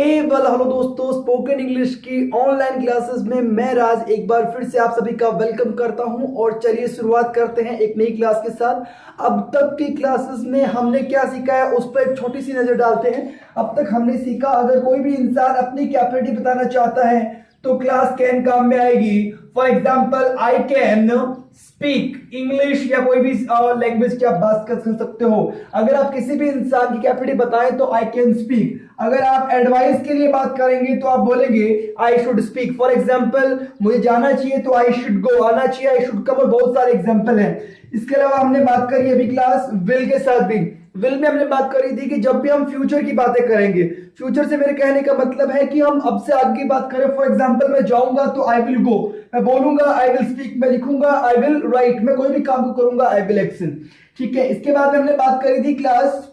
Hello दोस्तों, spoken English की online classes में मैं राज एक बार फिर से आप सभी का वेलकम करता हूं। और चलिए शुरुआत करते हैं एक नई क्लास के साथ। अब तक की क्लासेस में हमने क्या सीखा है उस पर एक छोटी सी नजर डालते हैं। अब तक हमने सीखा, अगर कोई भी इंसान अपनी कैपेबिलिटी बताना चाहता है तो क्लास कैन काम में आएगी। For example, I can speak English या कोई भी लैंग्वेज की आप बात कर सकते हो। अगर आप किसी भी इंसान की कैपेबिलिटी बताएं तो आई कैन स्पीक। अगर आप एडवाइस के लिए बात करेंगे तो आप बोलेंगे I should speak. For example, मुझे जाना चाहिए तो आई शुड गो, आना चाहिए आई शुड कम, और बहुत सारे एग्जाम्पल हैं। इसके अलावा हमने बात करी अभी क्लास विल के साथ भी। विल में हमने बात करी थी कि जब भी हम फ्यूचर की बातें करेंगे, फ्यूचर से मेरे कहने का मतलब है कि हम अब से आगे की बात करें। फॉर एग्जांपल, मैं जाऊंगा तो आई विल गो, मैं बोलूंगा आई विल स्पीक, मैं लिखूंगा आई विल राइट, मैं कोई भी काम को करूंगा आई विल एक्शन। ठीक है। इसके बाद हमने बात करी थी क्लास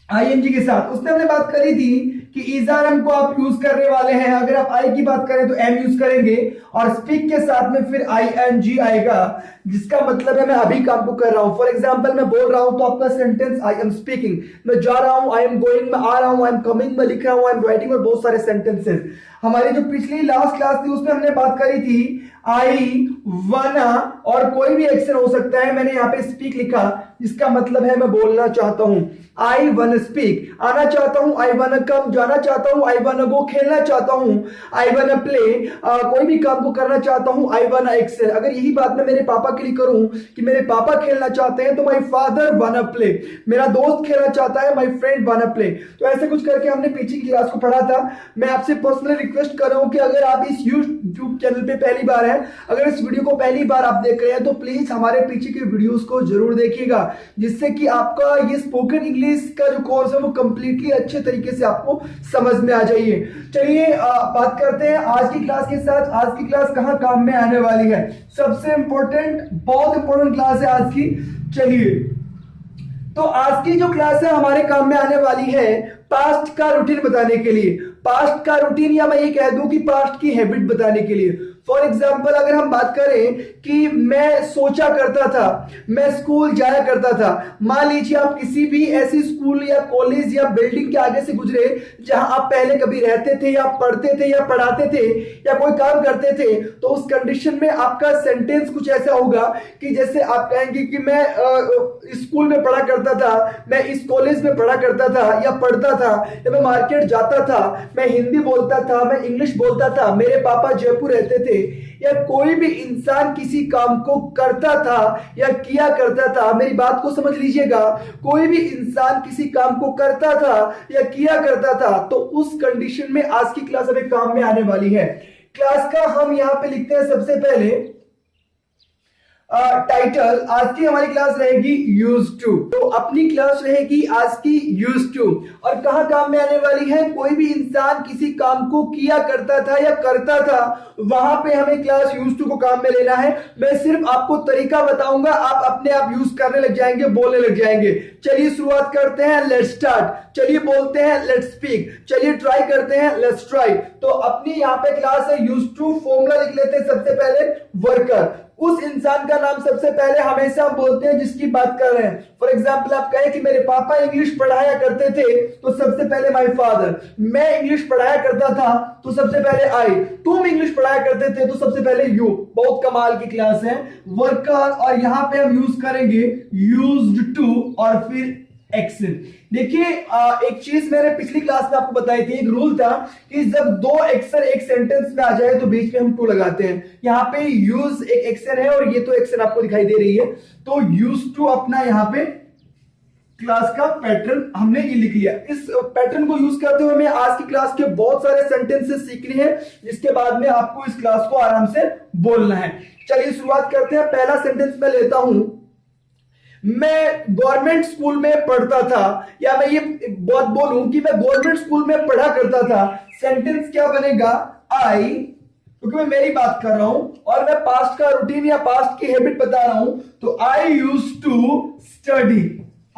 आईएनजी के साथ। उसमें हमने बात करी थी कि इजआरएम को आप यूज करने वाले हैं। अगर आप आई की बात करें तो एम यूज करेंगे और स्पीक के साथ में फिर आईएनजी आएगा, जिसका मतलब है मैं अभी काम को कर रहा हूं। फॉर एग्जांपल, मैं बोल रहा हूं तो आपका सेंटेंस आई एम स्पीकिंग, मैं जा रहा हूं आई एम गोइंग, मैं आ रहा हूं आई एम कमिंग, मैं लिख रहा हूं आई एम राइटिंग, और बहुत सारे सेंटेंसेस। हमारी जो पिछली लास्ट क्लास थी उसमें हमने बात करी थी आई वाना, और कोई भी एक्शन हो सकता है। मैंने यहाँ पे स्पीक लिखा, जिसका मतलब है मैं बोलना चाहता हूं। आई वन स्पीक, आना चाहता हूं आई वन कम, जाना चाहता हूं आई वन गो, खेलना चाहता हूं आई वन प्ले, कोई भी काम को करना चाहता हूं आई वन एक्सेल। अगर यही बात मैं मेरे पापा के लिए करूं कि मेरे पापा खेलना चाहते हैं तो माई फादर वन प्ले, मेरा दोस्त खेलना चाहता है माई फ्रेंड वन प्ले। तो ऐसे कुछ करके हमने पीछे की क्लास को पढ़ा था। मैं आपसे पर्सनली रिक्वेस्ट कर रहा हूं कि अगर आप इस यूट्यूब चैनल पे पहली बार हैं, अगर इस वीडियो को पहली बार आप देख रहे हैं तो प्लीज हमारे पीछे के वीडियोस को जरूर देखिएगा, जिससे कि आपका ये स्पोकन इंग्लिश का जो कोर्स है वो कंप्लीटली अच्छे तरीके से आपको समझ में आ जाइए। चलिए बात करते हैं आज की क्लास के साथ। आज की क्लास कहां काम में आने वाली है? सबसे इंपॉर्टेंट, बहुत इंपॉर्टेंट क्लास है आज की। चलिए, तो आज की जो क्लास है हमारे काम में आने वाली है पास्ट का रूटीन बताने के लिए। पास्ट का रूटीन, या मैं ये कह दूं कि पास्ट की हैबिट बताने के लिए। फॉर एग्जाम्पल, अगर हम बात करें कि मैं सोचा करता था, मैं स्कूल जाया करता था। मान लीजिए आप किसी भी ऐसी स्कूल या कॉलेज या बिल्डिंग के आगे से गुजरे जहां आप पहले कभी रहते थे या पढ़ते थे या पढ़ाते थे या कोई काम करते थे, तो उस कंडीशन में आपका सेंटेंस कुछ ऐसा होगा कि जैसे आप कहेंगे कि मैं स्कूल में पढ़ा करता था, मैं इस कॉलेज में पढ़ा करता था या पढ़ता था, या मैं मार्केट जाता था, मैं हिंदी बोलता था, मैं इंग्लिश बोलता था, मेरे पापा जयपुर रहते थे। या कोई भी इंसान किसी काम को करता था या किया करता था, मेरी बात को समझ लीजिएगा, कोई भी इंसान किसी काम को करता था या किया करता था, तो उस कंडीशन में आज की क्लास हमें काम में आने वाली है। क्लास का हम यहां पे लिखते हैं सबसे पहले टाइटल। आज की हमारी क्लास रहेगी यूज टू, तो अपनी क्लास रहेगी आज की यूज टू। और कहां काम में आने वाली है? कोई भी इंसान किसी काम को किया करता था या करता था, वहां पे हमें क्लास यूज टू को काम में लेना है। मैं सिर्फ आपको तरीका बताऊंगा, आप अपने आप यूज करने लग जाएंगे, बोलने लग जाएंगे। चलिए शुरुआत करते हैं, लेट्स स्टार्ट। चलिए बोलते हैं लेट्स स्पीक। चलिए ट्राई करते हैं, लेट्स ट्राई। तो अपनी यहाँ पे क्लास है यूज टू। फॉर्मूला लिख लेते हैं सबसे पहले, वर्कर। उस इंसान का नाम सबसे पहले हमेशा हम बोलते हैं जिसकी बात कर रहे हैं। फॉर एग्जाम्पल, आप कहें कि मेरे पापा इंग्लिश पढ़ाया करते थे, तो सबसे पहले माय फादर। मैं इंग्लिश पढ़ाया करता था, तो सबसे पहले आई। तुम इंग्लिश पढ़ाया करते थे, तो सबसे पहले यू। बहुत कमाल की क्लास है, वर्कर। और यहां पे हम यूज करेंगे यूज्ड टू और फिर एक्शन। देखिए, एक चीज मैंने पिछली क्लास में आपको बताई थी, एक रूल था कि जब दो एक्शन एक सेंटेंस में आ जाए तो बीच में हम टू लगाते हैं। यहाँ पे यूज एक एक्शन है और ये तो एक्शन आपको दिखाई दे रही है, तो यूज टू अपना यहाँ पे क्लास का पैटर्न हमने ये लिख लिया। इस पैटर्न को यूज करते हुए हमें आज की क्लास के बहुत सारे सेंटेंसेस सीखने हैं, जिसके बाद में आपको इस क्लास को आराम से बोलना है। चलिए शुरुआत करते हैं। पहला सेंटेंस मैं लेता हूं, मैं गवर्नमेंट स्कूल में पढ़ता था, या मैं ये बात बोलूं कि मैं गवर्नमेंट स्कूल में पढ़ा करता था। सेंटेंस क्या बनेगा? आई, क्योंकि मैं मेरी बात कर रहा हूं और मैं पास्ट का रूटीन या पास्ट की हैबिट बता रहा हूं, तो I use to study.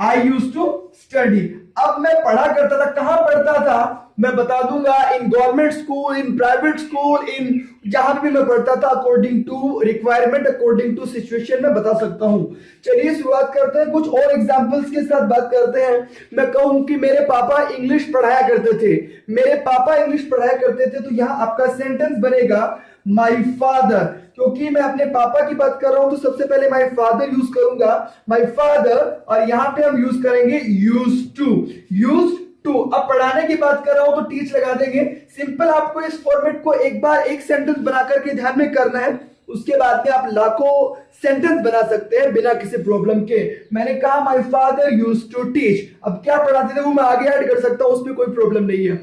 I use to study. अब मैं पढ़ा करता था, कहां पढ़ता था? मैं बता दूंगा in government school, in private school, in जहां भी मैं पढ़ता था, according to requirement, according to situation मैं बता सकता हूं। चलिए शुरुआत करते हैं, कुछ और एग्जांपल्स के साथ बात करते हैं। मैं कहूं कि मेरे पापा इंग्लिश पढ़ाया करते थे, मेरे पापा इंग्लिश पढ़ाया करते थे, तो यहां आपका सेंटेंस बनेगा माय फादर। क्योंकि मैं अपने पापा की बात कर रहा हूं तो सबसे पहले माय फादर यूज करूंगा, माय फादर, और यहां पे हम यूज करेंगे यूज्ड टू, यूज्ड टू। अब पढ़ाने की बात कर रहा हूं तो टीच लगा देंगे। सिंपल आपको इस फॉर्मेट को एक बार एक सेंटेंस बनाकर के ध्यान में करना है, उसके बाद में आप लाखों सेंटेंस बना सकते हैं बिना किसी प्रॉब्लम के। मैंने कहा my father used to teach, अब क्या पढ़ाते थे वो मैं आगे ऐड कर सकता हूं, उसमें कोई प्रॉब्लम नहीं है।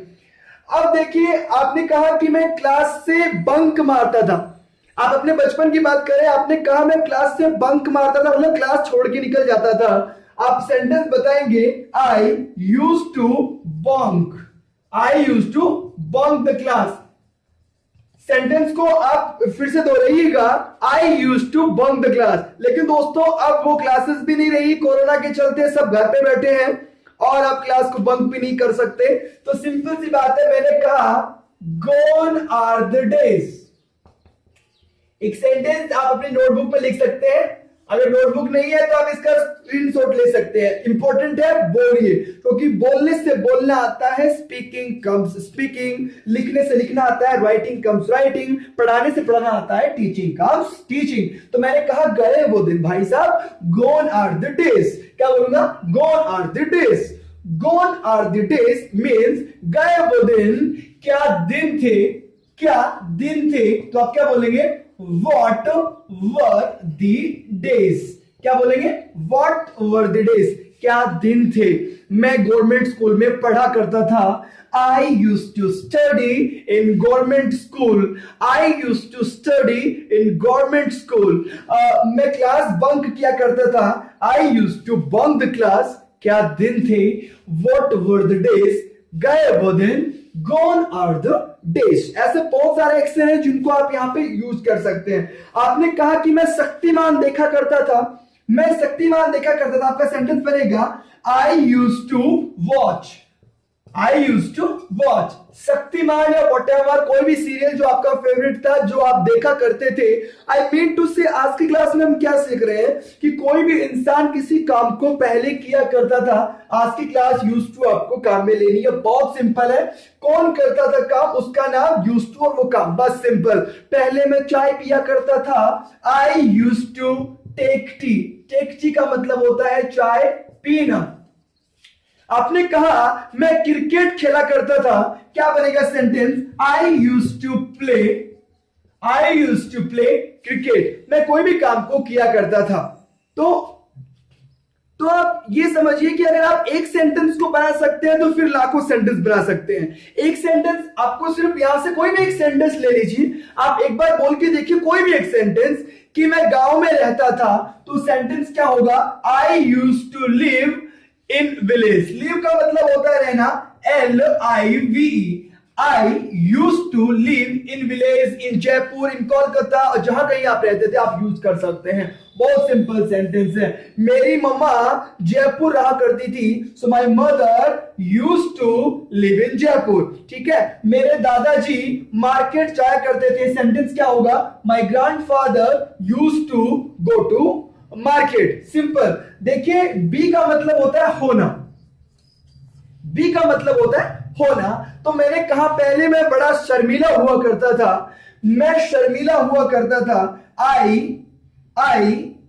अब देखिए, आपने कहा कि मैं क्लास से बंक मारता था। आप अपने बचपन की बात करें, आपने कहा मैं क्लास से बंक मारता था, मतलब क्लास छोड़ के निकल जाता था। आप सेंटेंस बताएंगे I use to bunk, I use to bunk the class. Sentence को आप फिर से दोहराइएगा, I use to bunk the class. लेकिन दोस्तों अब वो क्लासेस भी नहीं रही, कोरोना के चलते सब घर पे बैठे हैं और आप क्लास को बंक भी नहीं कर सकते। तो सिंपल सी बात है, मैंने कहा गॉन आर द डेज। एक सेंटेंस आप अपनी नोटबुक पे लिख सकते हैं, अगर नोटबुक नहीं है तो आप इसका स्क्रीनशॉट ले सकते हैं। इंपॉर्टेंट है, बोलिए, क्योंकि बोलने से बोलना आता है, स्पीकिंग कम्स स्पीकिंग, लिखने से लिखना आता है, राइटिंग कम्स राइटिंग, पढ़ाने से पढ़ाना आता है, टीचिंग कम्स टीचिंग। तो मैंने कहा गए वो दिन भाई साहब, गॉन आर द डेज। क्या बोलूंगा? Gone are the days. Gone are the days means गए वो दिन। क्या दिन थे, क्या दिन थे, तो आप क्या बोलेंगे? What were the days? क्या बोलेंगे? What were the days? क्या दिन थे। मैं गवर्नमेंट स्कूल में पढ़ा करता था। I used to study in government school. I used to study in government school. मैं क्लास बंक किया करता था। I used to bunk the class. क्या दिन थे? What were the days? गए वो दिन। Gone are the days। ऐसे बहुत सारे एक्शन हैं जिनको आप यहां पे यूज कर सकते हैं। आपने कहा कि मैं शक्तिमान देखा करता था, मैं शक्तिमान देखा करता था, आपका सेंटेंस बनेगा I use to watch, I use to watch. Shaktimaan या व्हाटएवर, कोई भी सीरियल जो आपका फेवरेट था, जो आप देखा करते थे। आई मीन टू से आज की क्लास में हम क्या सीख रहे हैं कि कोई भी इंसान किसी काम को पहले किया करता था। आज की क्लास यूज टू आपको काम में लेनी है, बहुत सिंपल है। कौन करता था काम, उसका नाम यूज टू और वो काम, बस सिंपल। पहले मैं चाय पिया करता था, I use to take tea. Take tea का मतलब होता है चाय पीना। आपने कहा मैं क्रिकेट खेला करता था, क्या बनेगा sentence? I use to play, I use to play cricket. मैं कोई भी काम को किया करता था। तो आप ये समझिए कि अगर आप एक सेंटेंस को बना सकते हैं तो फिर लाखों सेंटेंस बना सकते हैं। एक सेंटेंस आपको सिर्फ यहां से कोई भी एक सेंटेंस ले लीजिए, आप एक बार बोल के देखिए कोई भी एक सेंटेंस कि मैं गांव में रहता था, तो सेंटेंस क्या होगा? I use to live in village. Live का मतलब होता है रहना, LIVE। I use to live in village, in Jaipur, in Kolkata, और जहां कहीं आप रहते थे आप यूज कर सकते हैं। बहुत सिंपल सेंटेंस है। मेरी मम्मा जयपुर रहा करती थी, so my mother use to live in Jaipur. ठीक है। मेरे दादाजी मार्केट जाया करते थे, सेंटेंस क्या होगा? My grandfather use to go to market. Simple. देखिए बी का मतलब होता है होना, बी का मतलब होता है होना। तो मैंने कहा पहले मैं बड़ा शर्मीला हुआ करता था, मैं शर्मीला हुआ करता था। आई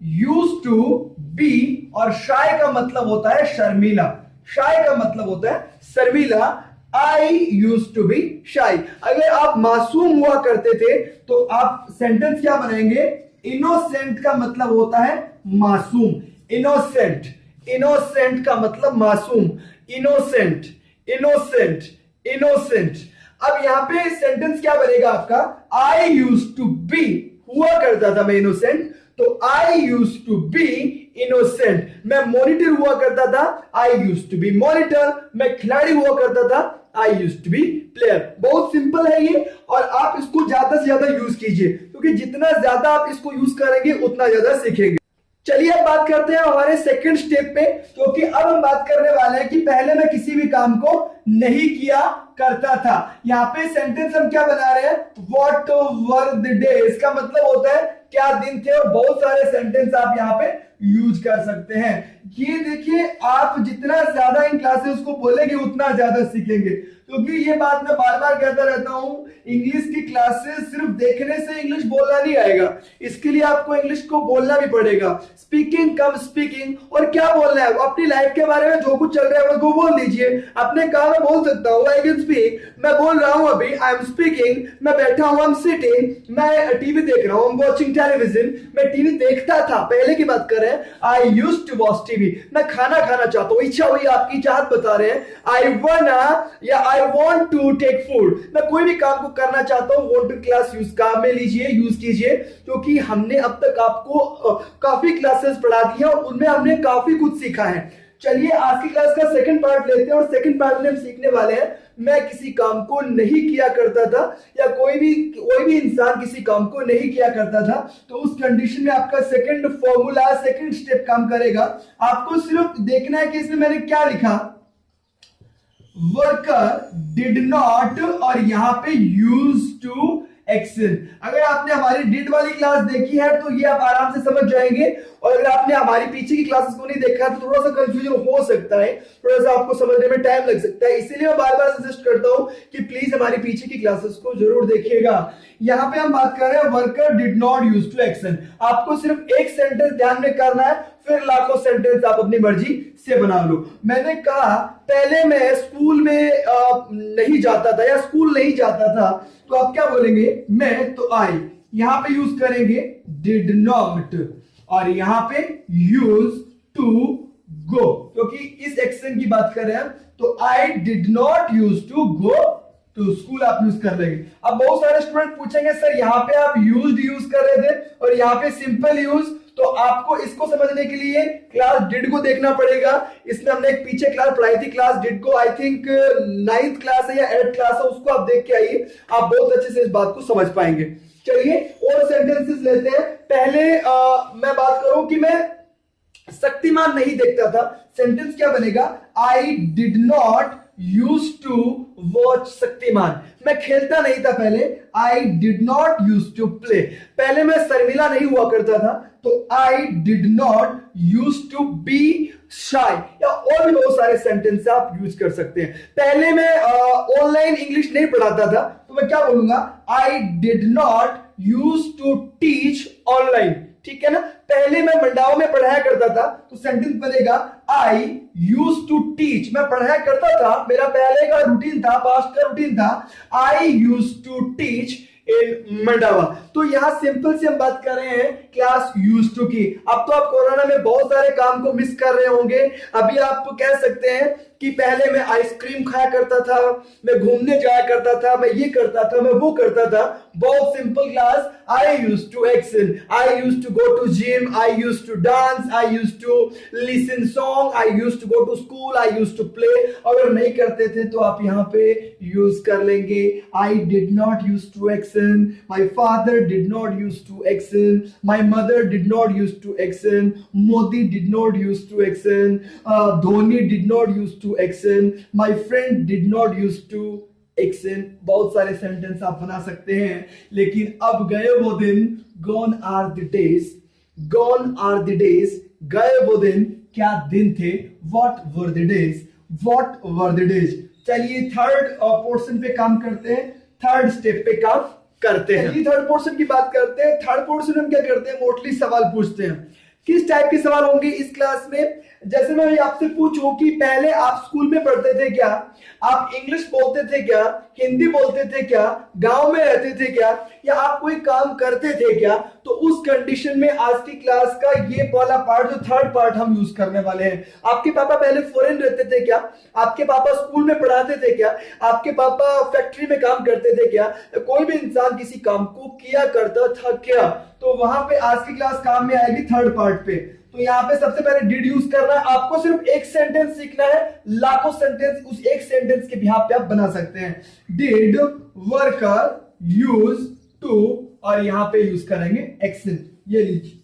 यूज टू बी, और शाय का मतलब होता है शर्मीला, शाय का मतलब होता है शर्मीला। आई यूज टू बी शाय। अगर आप मासूम हुआ करते थे तो आप सेंटेंस क्या बनाएंगे? इनोसेंट का मतलब होता है मासूम, इनोसेंट, इनोसेंट का मतलब मासूम, इनोसेंट, इनोसेंट, इनोसेंट। अब यहां पे सेंटेंस क्या बनेगा आपका? आई यूज टू बी, हुआ करता था मैं इनोसेंट, तो I use to be innocent. मैं मॉनिटर हुआ करता था, I use to be monitor. मैं खिलाड़ी हुआ करता था, I use to B player. बहुत सिंपल है ये, और आप इसको ज्यादा से ज्यादा यूज कीजिए, क्योंकि जितना ज्यादा आप इसको यूज करेंगे उतना ज्यादा सीखेंगे। चलिए अब बात करते हैं हमारे सेकंड स्टेप पे, क्योंकि अब हम बात करने वाले हैं कि पहले मैं किसी भी काम को नहीं किया करता था। यहाँ पे सेंटेंस हम क्या बना रहे हैं, व्हाट वर द डेज का मतलब होता है क्या दिन थे, और बहुत सारे सेंटेंस आप यहाँ पे यूज कर सकते हैं। ये देखिए, आप जितना ज्यादा इन क्लासेस को बोलेंगे उतना ज्यादा सीखेंगे, क्योंकि ये बात मैं बार बार कहता रहता हूं, इंग्लिश की क्लासेस सिर्फ देखने से इंग्लिश बोलना नहीं आएगा, इसके लिए आपको इंग्लिश को बोलना भी पड़ेगा। स्पीकिंग कम स्पीकिंग, और क्या बोलना है, अपनी लाइफ के बारे में जो कुछ चल रहा है वो बोल दीजिए। अपने काम में बोल सकता हूँ, आई कैन स्पीक, मैं बोल रहा हूँ अभी, आई एम स्पीकिंग, मैं बैठा हूँ, आई एम सिटिंग, मैं टीवी देख रहा हूँ, आई एम वॉचिंग टेलीविजन, मैं टीवी देखता था, पहले की बात कर रहे हैं, I used to watch TV, मैं खाना खाना चाहता हूँ, इच्छा हुई, आपकी चाहत बता रहे हैं, आई वांना या I want to take food, मैं कोई भी काम को करना चाहता हूँ, वांट टू क्लास यूज काम में लीजिए, यूज कीजिए, क्योंकि हमने अब तक आपको काफी क्लासेस पढ़ा दी है और उनमें हमने काफी कुछ सीखा है। चलिए आज की क्लास का सेकंड पार्ट लेते हैं, और सेकंड पार्ट में हम सीखने वाले हैं, मैं किसी काम को नहीं किया करता था, या कोई भी इंसान किसी काम को नहीं किया करता था, तो उस कंडीशन में आपका सेकंड फॉर्मूला, सेकंड स्टेप काम करेगा। आपको सिर्फ देखना है कि इसमें मैंने क्या लिखा, वर्कर डिड नॉट, और यहां पे यूज टू एक्शन। अगर आपने हमारी डिड वाली क्लास देखी है तो ये आप आराम से समझ जाएंगे, और अगर आपने हमारी पीछे की क्लासेस को नहीं देखा है तो थोड़ा सा कंफ्यूजन हो सकता है, थोड़ा सा आपको समझने में टाइम लग सकता है, इसीलिए मैं बार बार सजेस्ट करता हूं कि प्लीज हमारी पीछे की क्लासेस को जरूर देखिएगा। यहां पे हम बात कर रहे हैं worker did not use to action. आपको सिर्फ एक सेंटेंस ध्यान में करना है, फिर लाखों सेंटेंस आप अपनी मर्जी से बना लो। मैंने कहा पहले मैं स्कूल में नहीं जाता था, या स्कूल नहीं जाता था, तो आप क्या बोलेंगे, मैं, तो आई, यहां पे यूज करेंगे डिड नॉट, और यहां पे यूज टू गो, क्योंकि इस एक्शन की बात कर रहे हैं, तो I did not use to go to school आप यूज कर लेंगे। अब बहुत सारे स्टूडेंट पूछेंगे सर यहाँ पे आप यूज कर रहे थे और यहाँ पे सिंपल यूज, तो आपको इसको समझने के लिए क्लास डिड को देखना पड़ेगा। इसमें हमने एक पीछे क्लास पढ़ाई थी, क्लास डिड को, आई थिंक 9th क्लास है या 8th क्लास है, उसको आप देख के आइए, आप बहुत अच्छे से इस बात को समझ पाएंगे। चलिए और सेंटेंसेस लेते हैं। पहले मैं बात करूं कि मैं शक्तिमान नहीं देखता था, सेंटेंस क्या बनेगा, I did not use to watch Shaktimaan. मैं खेलता नहीं था पहले, I did not use to play. पहले मैं शर्मिला नहीं हुआ करता था, तो I did not use to be shy, या और भी बहुत सारे सेंटेंस आप यूज कर सकते हैं। पहले मैं ऑनलाइन इंग्लिश नहीं पढ़ाता था, तो मैं क्या बोलूंगा, I did not use to teach online, ठीक है ना। पहले मैं मंडाओं में पढ़ाया करता था, तो सेंटेंस बनेगा आई यूज टू टीच, मैं पढ़ाया करता था, मेरा पहले का रूटीन था, पास्ट का रूटीन था, I use to teach in Mandawa. तो यहां सिंपल से हम बात कर रहे हैं क्लास यूज टू की। अब तो आप कोरोना में बहुत सारे काम को मिस कर रहे होंगे। अभी आप कह सकते हैं कि पहले मैं आइसक्रीम खाया करता था, मैं घूमने जाया करता था, मैं ये करता था, मैं वो करता था। बहुत simple class, I use to action, I use to go to gym, I use to dance, I use to listen song, I use to go to school, I use to play. अगर नहीं करते थे तो आप यहाँ पे use कर लेंगे, I did not use to action, my father did not use to action, my mother did not use to action, Modi did not use to action, Dhoni did not use to action, my friend did not use to action. बहुत सारे sentence आप बना सकते हैं, लेकिन अब गए वो दिन, gone are the days, gone are the days, गए वो दिन, क्या दिन थे, what were the days, what were the days. चलिए थर्ड पोर्शन पे काम करते हैं, थर्ड स्टेप पे काम करते हैं। थर्ड पोर्शन की बात करते हैं। थर्ड पोर्शन में हम क्या करते हैं, मोस्टली सवाल पूछते हैं। किस टाइप के सवाल होंगे इस क्लास में, जैसे मैं आपसे पूछूं कि पहले आप स्कूल में पढ़ते थे क्या, आप इंग्लिश बोलते थे क्या, हिंदी बोलते थे क्या, गांव में रहते थे क्या, या आप कोई काम करते थे क्या, तो उस कंडीशन में आज की क्लास का ये वाला पार्ट, जो थर्ड पार्ट हम यूज करने वाले हैं। आपके पापा पहले फॉरेन रहते थे क्या, आपके पापा स्कूल में पढ़ाते थे क्या, आपके पापा फैक्ट्री में काम करते थे क्या, कोई भी इंसान किसी काम को किया करता था क्या, तो वहां पे आज की क्लास काम में आएगी थर्ड पार्ट पे। तो यहाँ पे सबसे पहले डिड यूज करना है, आपको सिर्फ एक सेंटेंस सीखना है, लाखों सेंटेंस उस एक सेंटेंस के बिहाफ पे आप बना सकते हैं। डिड वर्कर यूज टू, और यहां पे यूज करेंगे एक्शन। ये लीजिए,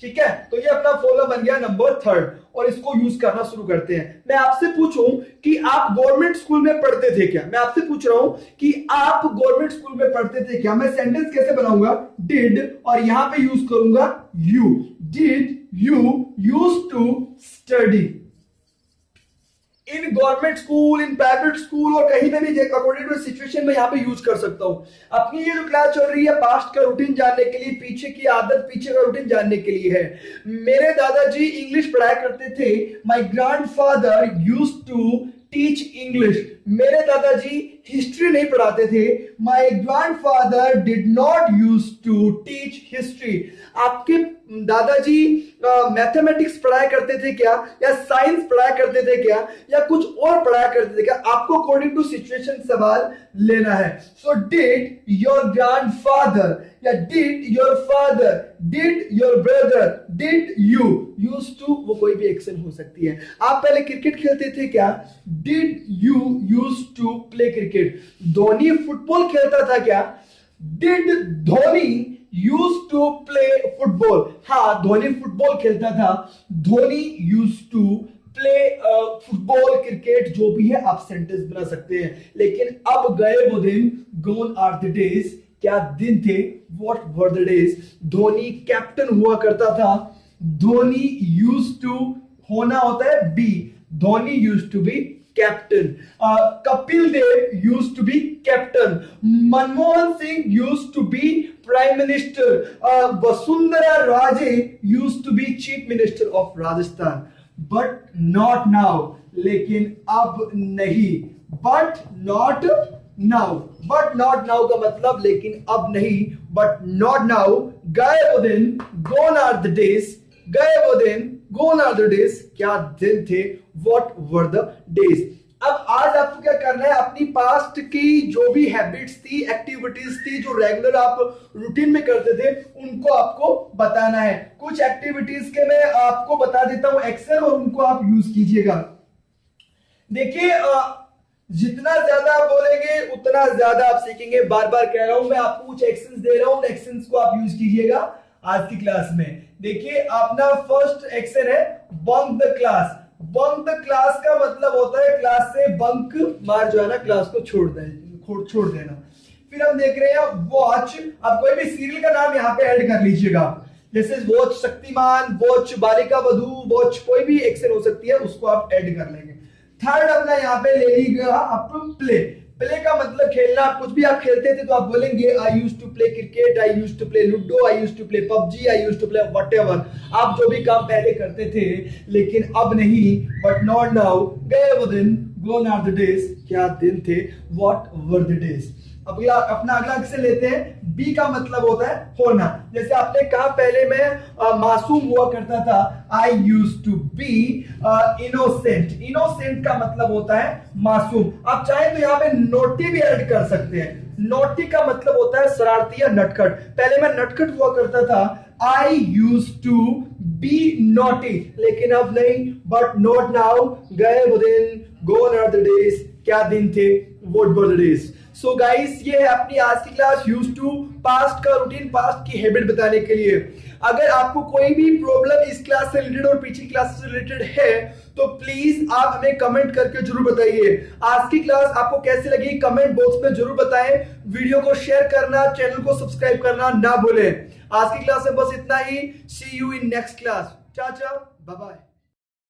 ठीक है, तो ये अपना फॉर्मूला बन गया नंबर 3 और इसको यूज करना शुरू करते हैं। मैं आपसे पूछूं कि आप गवर्नमेंट स्कूल में पढ़ते थे क्या? मैं आपसे पूछ रहा हूं कि आप गवर्नमेंट स्कूल में पढ़ते थे क्या? मैं सेंटेंस कैसे बनाऊंगा? डिड और यहां पे यूज करूंगा you. Did you use to study in government school, in private school और कहीं पे भी अकॉर्डिंग टू सिचुएशन में यहाँ पे यूज कर सकता हूं। अपनी ये जो क्लास चल रही है पास्ट का रूटीन जानने के लिए, पीछे की आदत, पीछे का रूटीन जानने के लिए है। मेरे दादाजी इंग्लिश पढ़ाया करते थे। My grandfather used to teach English. मेरे दादाजी हिस्ट्री नहीं पढ़ाते थे। My grandfather did not use to teach history. आपके दादाजी मैथमेटिक्स पढ़ाया करते थे क्या, या साइंस पढ़ाया करते थे क्या, या कुछ और पढ़ाया करते थे क्या? आपको अकॉर्डिंग टू सिचुएशन सवाल लेना है। सो डिड योर ग्रैंडफादर या did your father, did your brother, did you use to, वो कोई भी एक्शन हो सकती है। आप पहले क्रिकेट खेलते थे क्या? Did you use to play cricket. Dhoni football खेलता था क्या? Did Dhoni use to play football. हाँ, धोनी फुटबॉल खेलता था। Dhoni use to play football, cricket, जो भी है आप सेंटेंस बना सकते हैं। लेकिन अब गए वो दिन, गोन आर द डेज, क्या दिन थे? What were the days? Dhoni captain हुआ करता था। धोनी यूज टू, होना होता है be, Dhoni use to be captain. Kapil Dev used to be captain. Manmohan Singh used to be prime minister. Vasundhara Raje used to be chief minister of Rajasthan. But not now, लेकिन अब नहीं। But not now, but not now का मतलब लेकिन अब नहीं, बट नॉट नाउ। गए वो दिन, गोन आर द डेज, गए वो दिन, गोन आर द डेज, क्या दिन थे? What were the days. अब आज आपको क्या करना है? अपनी पास्ट की जो भी हैबिट्स थी, एक्टिविटीज थी, जो रेगुलर आप रूटीन में करते थे, उनको आपको बताना है। कुछ एक्टिविटीज के मैं आपको बता देता हूं एक्शन, और उनको आप यूज कीजिएगा। देखिए, जितना ज्यादा आप बोलेंगे उतना ज्यादा आप सीखेंगे। बार बार कह रहा हूं, मैं आपको कुछ एक्शंस दे रहा हूं, एक्शंस को आप यूज कीजिएगा आज की क्लास में। देखिए, अपना फर्स्ट एक्शन है bunk the class. Bunk the class का मतलब होता है क्लास से बंक मार, जो है ना, क्लास को छोड़ देना। फिर हम देख रहे हैं वॉच। अब कोई भी सीरियल का नाम यहाँ पे ऐड कर लीजिएगा, जैसे watch Shaktimaan, watch Balika Vadhu, watch, कोई भी एक्शन हो सकती है, उसको आप ऐड कर लेंगे। थर्ड अपना यहाँ पे ले लीजिएगा आप प्ले। प्ले का मतलब खेलना। कुछ भी आप खेलते थे तो आप बोलेंगे I used to play cricket, I used to play ludo, I used to play PUBG, I used to play whatever. आप जो भी काम पहले करते थे, लेकिन अब नहीं, बट नॉट नाउ। गए वो दिन, गोन आर द डेज, क्या दिन थे? What were the days. अगला, अपना अगला एक्शन लेते हैं। बी का मतलब होता है होना। जैसे आपने कहा पहले मैं मासूम हुआ करता था, I use to be innocent. Innocent का मतलब होता है मासूम। आप चाहे तो यहाँ पे नोटी भी ऐड कर सकते हैं। नोटी का मतलब होता है शरारती या नटखट। पहले मैं नटखट हुआ करता था, I use to B naughty, लेकिन अब नहीं, बट नॉट नाउ। गए वो दिन, गोन आर द डेज, क्या दिन थे? What were the days. So guys, ये है अपनी आज की क्लास यूज टू पास्ट का रूटीन, पास्ट की हैबिट बताने के लिए। अगर आपको कोई भी प्रॉब्लम इस क्लास से रिलेटेड और पिछली क्लास से रिलेटेड है, तो प्लीज आप हमें कमेंट करके जरूर बताइए। आज की क्लास आपको कैसी लगी कमेंट बॉक्स में जरूर बताएं। वीडियो को शेयर करना, चैनल को सब्सक्राइब करना ना भूलें। आज की क्लास में बस इतना ही। सी यू इन नेक्स्ट क्लास। चाचा, बाय बाय।